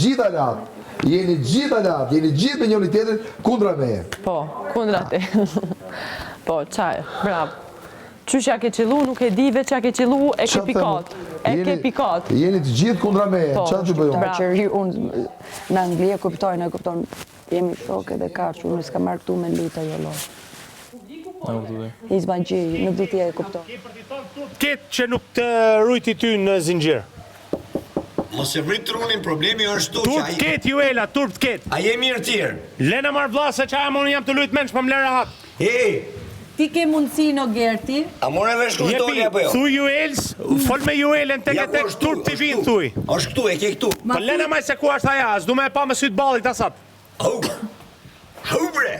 gjithë alat. Jeni gjithë me njëri tjetrin kundra meje. Po, kundra te. Po, qaj, bravo. Qysh ja ke qillu, nuk e di veç ja ke qillu, e ke pikat. E ke pikat. Jeni të gjithë kundra meje. Qa të bëjmë? Qëri unë në Angli e kuptojnë, jemi shok edhe kaqë, unë s'ka marrë këtu me lita jo lo. Izma gji, nuk di ti e kuptojnë. Ketë që nuk të rujti ty në zinxhir. Mos e vrit trunin, problemi është tu që Turp ketë, Juela, turp ketë. a je mirë tjerë. Lena marë vlla se qa unë jam të lujtë mensh për më lera hatë. Ti ke mundësi në Gerti? A more vesh kujtoni apo jo? Thuj Juels, fol me Juelen tek e tek turp të vinë thuj. Është këtu, e ke këtu. Po Lena maj se ku është aja, s'du me e pa me sytë ballit asat. Hau. Hau bre.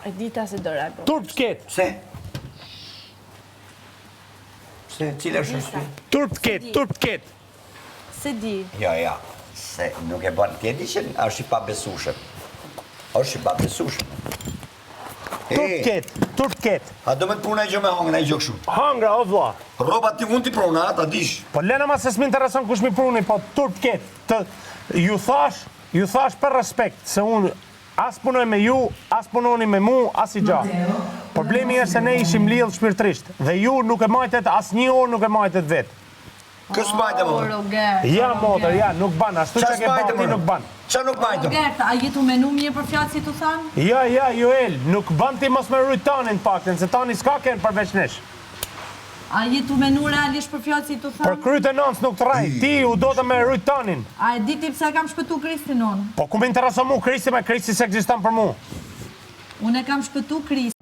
E dita se do reago. Turp ketë, Se? Se, cila është shtu? turp ketë. Se di. Ja, se nuk e bën tjedi që është i pabesueshëm. Është i pabesueshëm. Turp ketë. A do me të puna e gjë me hangën e gjë kështu. Hangra, o vlla. Roba ti mund t'i prona, ta dish. Po Lena ma se s'mi intereson kush mi pruni, po turp ketë. Ju thash për respekt, se unë as punoj me ju, as punoni me mu, as i gjatë. Problemi është se ne ishim lidhë shpirtrisht, dhe ju nuk e majtet, as një orë nuk e majtet vetë. Kësë majte më? Ja, motër, ja, nuk ban, ashtu që ke bati nuk ban. Qa nuk majte më? Gerta, a jetu menu mirë për fjatë si të thanë? Ja, Joel, nuk ban ti mos me rujt tanin pakten, se tani s'ka kenë përveç nesh. A jetu menu realisht për fjatë si të Për thanë? kryt e nëns nuk të raj, ti u do të me rujt tanin. A e di ti pse kam shpëtu Kristin unë? Po ku më intereso mu Kristi me Kristi se egzistan për mu. Unë e kam shpëtu Kristin.